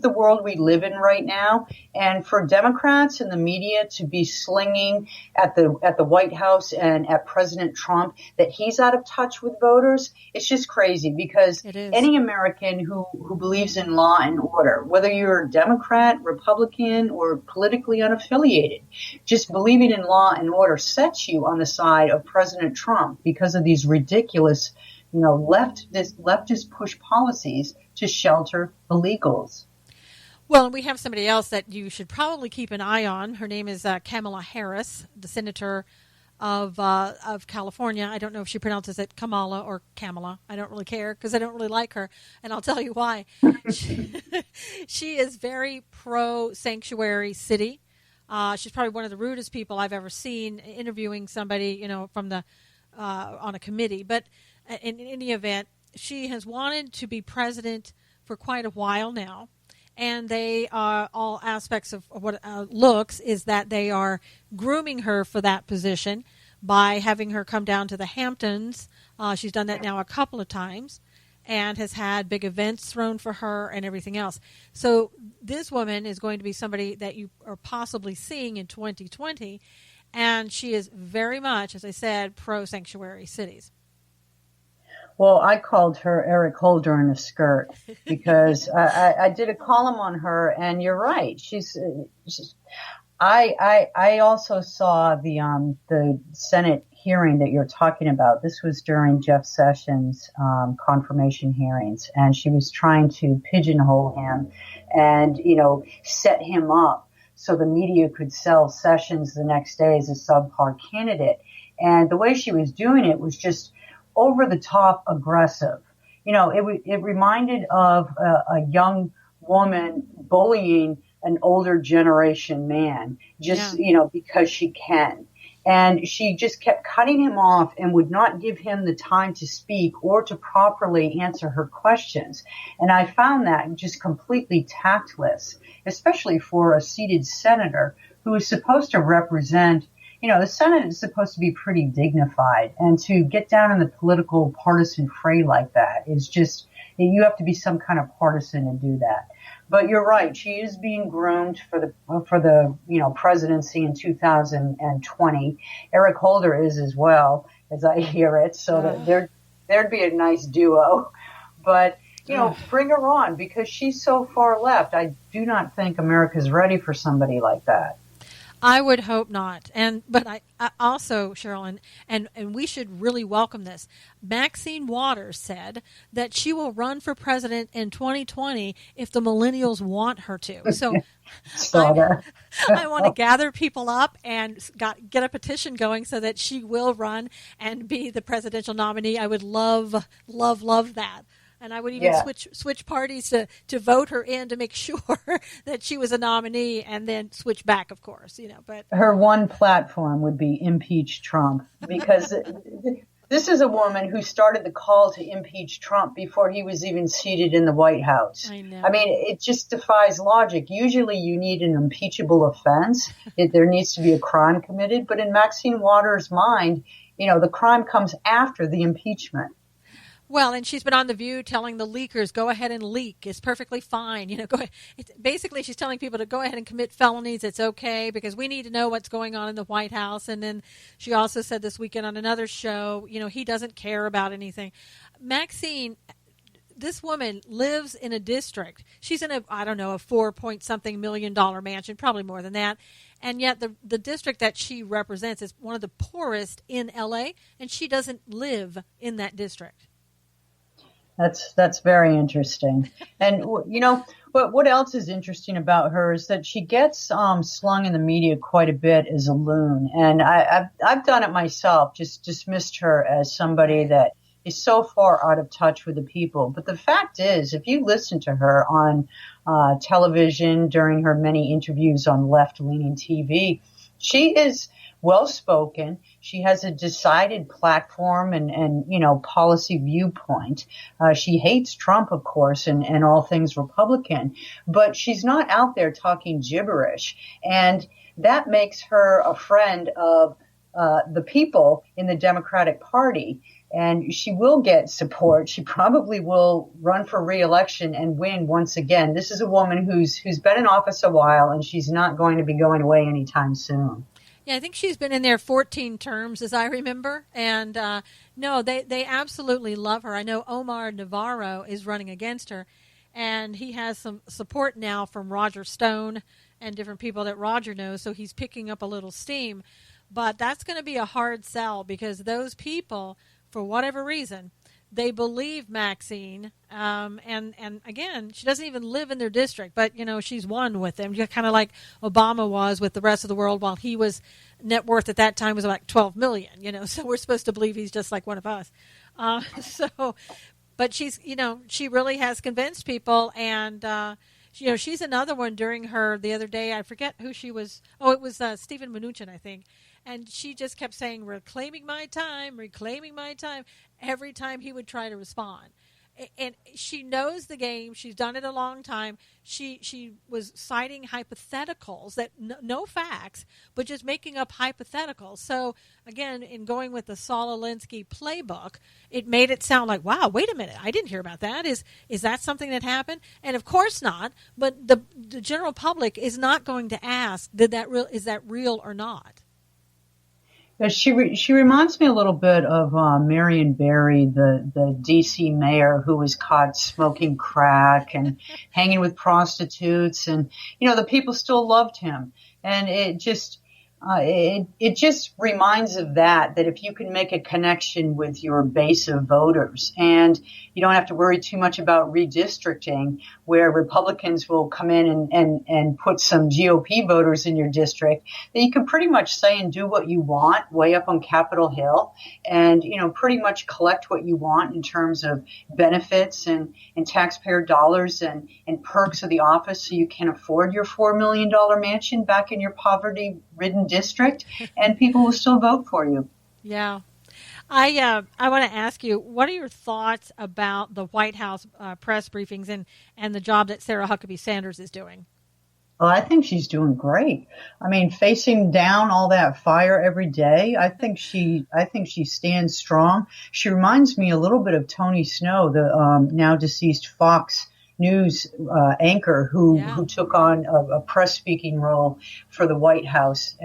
the world we live in right now. And for Democrats and the media to be slinging at the White House and at President Trump that he's out of touch with voters, it's just crazy because any American who believes in law and order, whether you're a Democrat, Republican, or politically unaffiliated, just believing in law and order sets you on the side of President Trump because of these ridiculous, leftist push policies to shelter illegals. Well, and we have somebody else that you should probably keep an eye on. Her name is Kamala Harris, the senator of California. I don't know if she pronounces it Kamala or Kamala. I don't really care because I don't really like her, and I'll tell you why. She is very pro-sanctuary city. She's probably one of the rudest people I've ever seen interviewing somebody, from the on a committee. But in any event, she has wanted to be president for quite a while now. And they are all aspects of what looks is that they are grooming her for that position by having her come down to the Hamptons. She's done that now a couple of times and has had big events thrown for her and everything else. So this woman is going to be somebody that you are possibly seeing in 2020. And she is very much, as I said, pro-sanctuary cities. Well, I called her Eric Holder in a skirt because I did a column on her, and you're right. I also saw the Senate hearing that you're talking about. This was during Jeff Sessions' confirmation hearings, and she was trying to pigeonhole him and set him up so the media could sell Sessions the next day as a subpar candidate. And the way she was doing it was just over the top aggressive. It reminded of a young woman bullying an older generation man, because she can. And she just kept cutting him off and would not give him the time to speak or to properly answer her questions. And I found that just completely tactless, especially for a seated senator who is supposed to represent, the Senate is supposed to be pretty dignified. And to get down in the political partisan fray like that is just, you have to be some kind of partisan to do that. But you're right. She is being groomed for the presidency in 2020. Eric Holder is as well, as I hear it. So that there'd be a nice duo. But, bring her on, because she's so far left. I do not think America's ready for somebody like that. I would hope not. But I also, Cheryl, and we should really welcome this. Maxine Waters said that she will run for president in 2020 if the millennials want her to. So I want to gather people up and get a petition going so that she will run and be the presidential nominee. I would love, love, love that. And I would even switch parties to vote her in to make sure that she was a nominee, and then switch back, of course. But her one platform would be impeach Trump, because this is a woman who started the call to impeach Trump before he was even seated in the White House. I know. I mean, it just defies logic. Usually you need an impeachable offense. There needs to be a crime committed. But in Maxine Waters' mind, the crime comes after the impeachment. Well, and she's been on The View telling the leakers, go ahead and leak. It's perfectly fine. Go ahead. Basically, she's telling people to go ahead and commit felonies. It's okay, because we need to know what's going on in the White House. And then she also said this weekend on another show, he doesn't care about anything. Maxine, this woman lives in a district. She's in a 4-point-something million mansion, probably more than that. And yet the district that she represents is one of the poorest in L.A., and she doesn't live in that district. That's very interesting. And, what else is interesting about her is that she gets slung in the media quite a bit as a loon. And I've done it myself, just dismissed her as somebody that is so far out of touch with the people. But the fact is, if you listen to her on television during her many interviews on left-leaning TV, she is well-spoken. She has a decided platform and policy viewpoint. She hates Trump, of course, and all things Republican, but she's not out there talking gibberish. And that makes her a friend of the people in the Democratic Party. And she will get support. She probably will run for re-election and win once again. This is a woman who's been in office a while, and she's not going to be going away anytime soon. Yeah, I think she's been in there 14 terms, as I remember. And no, they absolutely love her. I know Omar Navarro is running against her, and he has some support now from Roger Stone and different people that Roger knows, so he's picking up a little steam. But that's going to be a hard sell, because those people, for whatever reason, they believe Maxine, and again, she doesn't even live in their district, but, she's one with them, kind of like Obama was with the rest of the world, while he was, net worth at that time was about 12 million, so we're supposed to believe he's just like one of us. But she's, she really has convinced people, and, she's another one during the other day, I forget who she was, it was Stephen Mnuchin, I think. And she just kept saying, reclaiming my time, every time he would try to respond. And she knows the game. She's done it a long time. She was citing hypotheticals, that no facts, but just making up hypotheticals. So, again, in going with the Saul Alinsky playbook, it made it sound like, wow, wait a minute, I didn't hear about that. Is that something that happened? And of course not. But the general public is not going to ask, is that real or not? She reminds me a little bit of Marion Barry, the D.C. mayor who was caught smoking crack and hanging with prostitutes, and the people still loved him. And it just, It just reminds of that if you can make a connection with your base of voters and you don't have to worry too much about redistricting where Republicans will come in and put some GOP voters in your district, then you can pretty much say and do what you want way up on Capitol Hill and, pretty much collect what you want in terms of benefits and taxpayer dollars and perks of the office so you can afford your $4 million mansion back in your poverty-ridden district, and people will still vote for you. Yeah. I want to ask you, what are your thoughts about the White House press briefings and the job that Sarah Huckabee Sanders is doing? Well, I think she's doing great. I mean, facing down all that fire every day, I think she stands strong. She reminds me a little bit of Tony Snow, the now deceased Fox News anchor who took on a press speaking role for the White House,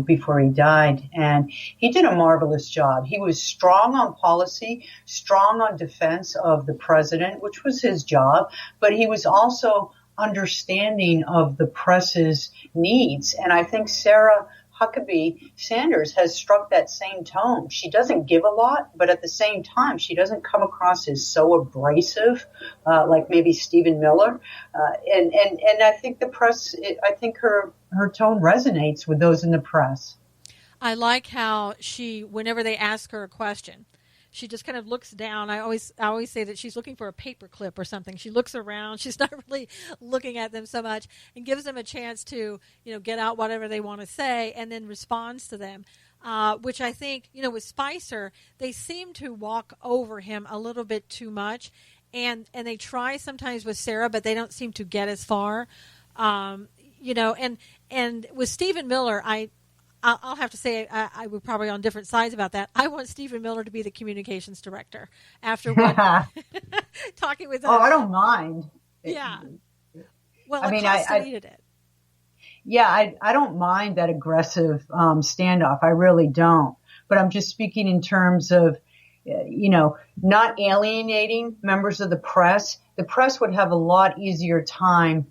before he died. And he did a marvelous job. He was strong on policy, strong on defense of the president, which was his job, but he was also understanding of the press's needs. And I think Sarah Huckabee Sanders has struck that same tone. She doesn't give a lot, but at the same time, she doesn't come across as so abrasive, like maybe Stephen Miller. And I think the press, I think her tone resonates with those in the press. I like how whenever they ask her a question, she just kind of looks down. I always say that she's looking for a paper clip or something. She looks around. She's not really looking at them so much and gives them a chance to, get out whatever they want to say and then responds to them, which I think, with Spicer, they seem to walk over him a little bit too much. And they try sometimes with Sarah, but they don't seem to get as far, and with Stephen Miller, I'll have to say I we're probably on different sides about that. I want Stephen Miller to be the communications director after talking with him. Oh, I don't mind. Yeah. Well, I needed it. Yeah, I don't mind that aggressive standoff. I really don't. But I'm just speaking in terms of, not alienating members of the press. The press would have a lot easier time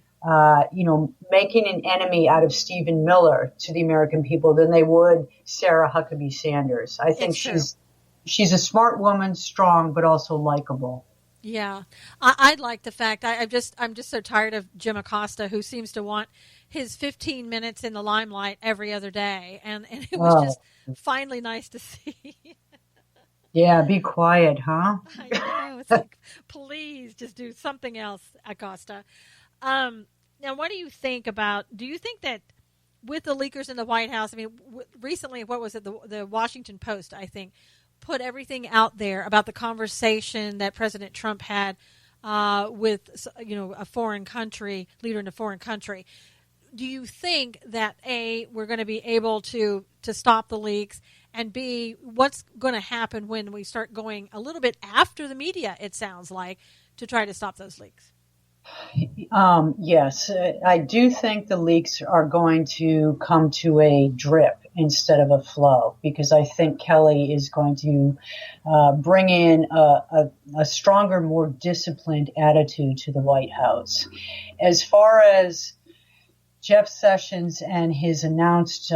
making an enemy out of Stephen Miller to the American people than they would Sarah Huckabee Sanders. I think she's a smart woman, strong, but also likable. Yeah, I like the fact I'm just so tired of Jim Acosta, who seems to want his 15 minutes in the limelight every other day, and it was just finally nice to see. Yeah, be quiet, huh? I know. It's like, please just do something else, Acosta. Now, what do you think do you think that with the leakers in the White House, I mean, recently, what was it? The Washington Post, I think, put everything out there about the conversation that President Trump had with, a foreign country, leader in a foreign country. Do you think that, A, we're going to be able to stop the leaks, and B, what's going to happen when we start going a little bit after the media, it sounds like, to try to stop those leaks? Yes, I do think the leaks are going to come to a drip instead of a flow, because I think Kelly is going to bring in a stronger, more disciplined attitude to the White House. As far as Jeff Sessions and his announced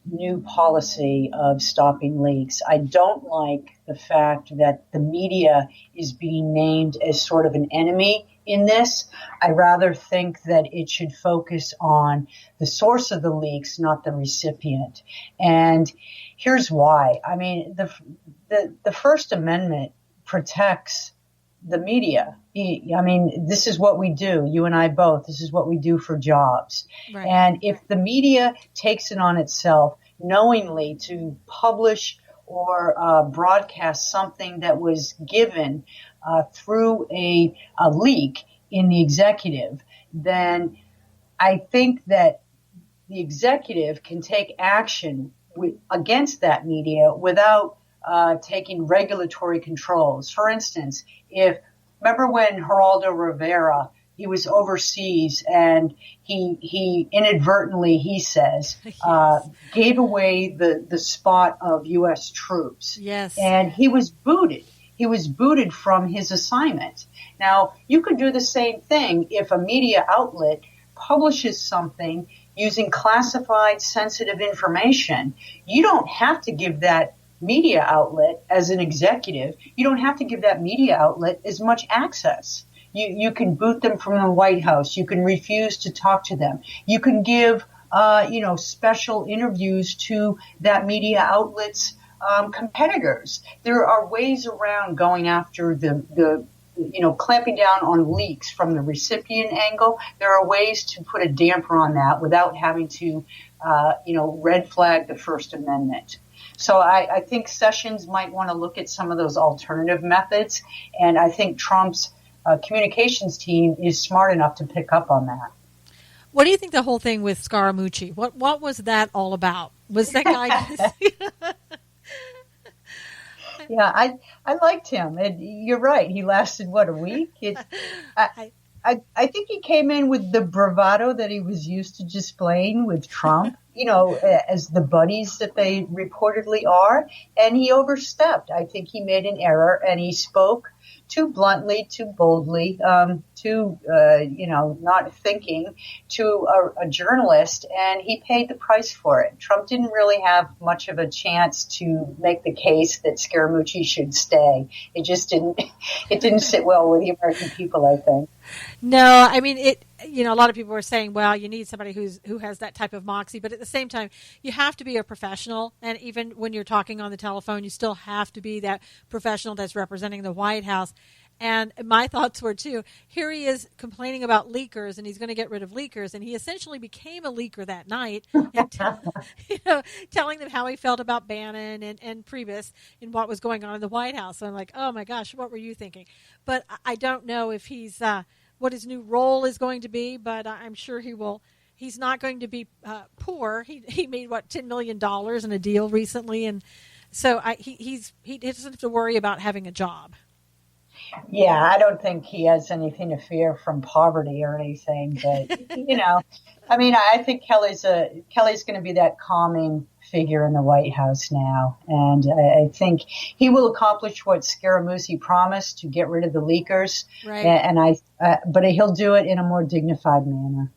new policy of stopping leaks, I don't like the fact that the media is being named as sort of an enemy in this. I rather think that it should focus on the source of the leaks, not the recipient. And here's why. I mean, the First Amendment protects the media. I mean, this is what we do. You and I both. This is what we do for jobs. Right. And if the media takes it on itself knowingly to publish or broadcast something that was given through a leak in the executive, then I think that the executive can take action against that media without taking regulatory controls. For instance, remember when Geraldo Rivera, he was overseas and he inadvertently, he says, gave away the spot of U.S. troops. Yes. And he was booted. He was booted from his assignment. Now, you could do the same thing if a media outlet publishes something using classified sensitive information. You don't have to give that media outlet as an executive. You don't have to give that media outlet as much access. You can boot them from the White House. You can refuse to talk to them. You can give, special interviews to that media outlet's competitors. There are ways around going after the clamping down on leaks from the recipient angle. There are ways to put a damper on that without having to, red flag the First Amendment. So I think Sessions might want to look at some of those alternative methods, and I think Trump's communications team is smart enough to pick up on that. What do you think the whole thing with Scaramucci? What was that all about? Was that guy? Yeah, I liked him. You're right. He lasted a week. I think he came in with the bravado that he was used to displaying with Trump, as the buddies that they reportedly are, and he overstepped. I think he made an error, and he spoke too bluntly, too boldly, not thinking to a journalist, and he paid the price for it. Trump didn't really have much of a chance to make the case that Scaramucci should stay. It just didn't sit well with the American people, I think. No, I mean, a lot of people were saying, well, you need somebody who has that type of moxie, but at the same time, you have to be a professional, and even when you're talking on the telephone, you still have to be that professional that's representing the White House. And my thoughts were, too, here he is complaining about leakers, and he's going to get rid of leakers, and he essentially became a leaker that night, and telling them how he felt about Bannon and Priebus and what was going on in the White House. So I'm like, oh, my gosh, what were you thinking? But I don't know if he's what his new role is going to be, but I'm sure he will. He's not going to be poor. He made, $10 million in a deal recently, and so he doesn't have to worry about having a job. Yeah, I don't think he has anything to fear from poverty or anything, but I think Kelly's going to be that calming figure in the White House now, and I think he will accomplish what Scaramucci promised, to get rid of the leakers, right. But he'll do it in a more dignified manner.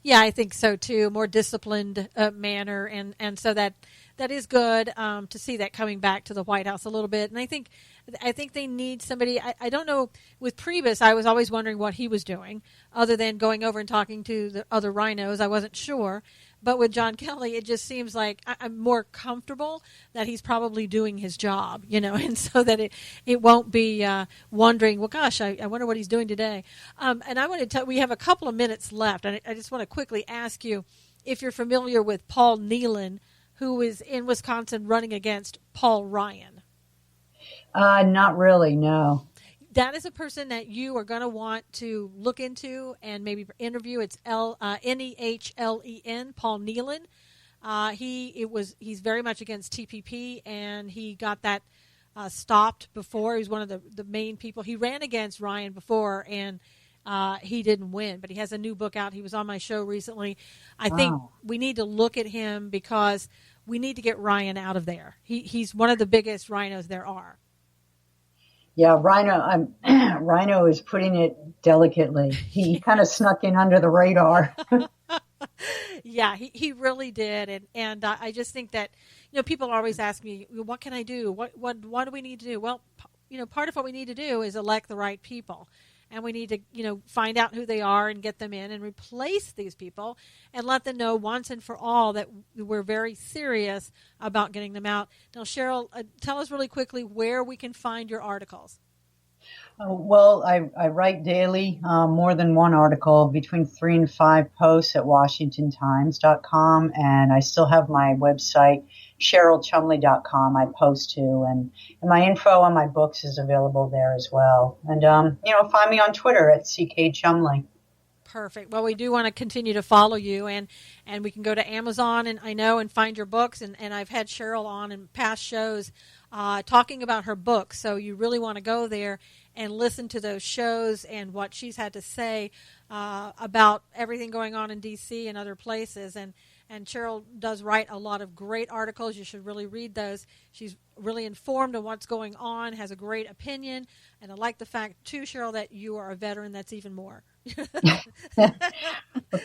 Yeah, I think so too, more disciplined manner, and so that is good to see that coming back to the White House a little bit. And I think they need somebody. I don't know, with Priebus, I was always wondering what he was doing, other than going over and talking to the other rhinos. I wasn't sure. But with John Kelly, it just seems like I'm more comfortable that he's probably doing his job, and so that it won't be wondering, well, gosh, I wonder what he's doing today. And I want to tell, we have a couple of minutes left, and I just want to quickly ask you if you're familiar with Paul Nealon, who is in Wisconsin running against Paul Ryan. Not really, no. That is a person that you are going to want to look into and maybe interview. It's Nehlen, Paul Nealon. He's very much against TPP, and he got that stopped before. He was one of the main people. He ran against Ryan before, and he didn't win. But he has a new book out. He was on my show recently. I think we need to look at him because we need to get Ryan out of there. He's one of the biggest rhinos there are. Yeah, Rhino is putting it delicately. He kind of snuck in under the radar. Yeah, he really did, and I just think that people always ask me, what can I do? What do we need to do? Well, part of what we need to do is elect the right people, and we need to find out who they are and get them in and replace these people and let them know once and for all that we're very serious about getting them out. Now, Cheryl, tell us really quickly where we can find your articles. Well, I write daily, more than one article, between 3 and 5 posts at WashingtonTimes.com, and I still have my website, CHERYLCHUMLEY.com. I post to, and my info on my books is available there as well. And find me on Twitter at CK Chumley. Perfect. Well, we do want to continue to follow you, and we can go to Amazon and find your books, and I've had Cheryl on in past shows talking about her books, so you really want to go there and listen to those shows and what she's had to say about everything going on in D.C. and other places. And And CHERYL does write a lot of great articles. You should really read those. She's really informed on what's going on, has a great opinion. And I like the fact, too, CHERYL, that you are a veteran. That's even more. Well,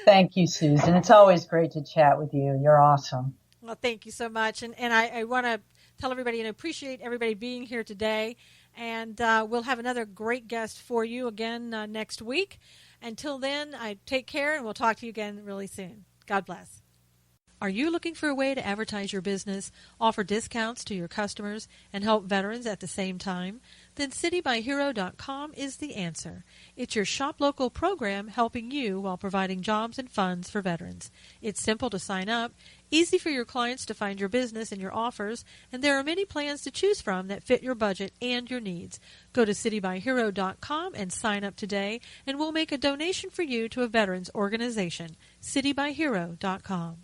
thank you, Susan. It's always great to chat with you. You're awesome. Well, thank you so much. And I want to tell everybody and appreciate everybody being here today. And we'll have another great guest for you again next week. Until then, take care, and we'll talk to you again really soon. God bless. Are you looking for a way to advertise your business, offer discounts to your customers, and help veterans at the same time? Then citybyhero.com is the answer. It's your shop local program helping you while providing jobs and funds for veterans. It's simple to sign up, easy for your clients to find your business and your offers, and there are many plans to choose from that fit your budget and your needs. Go to citybyhero.com and sign up today, and we'll make a donation for you to a veterans organization. citybyhero.com.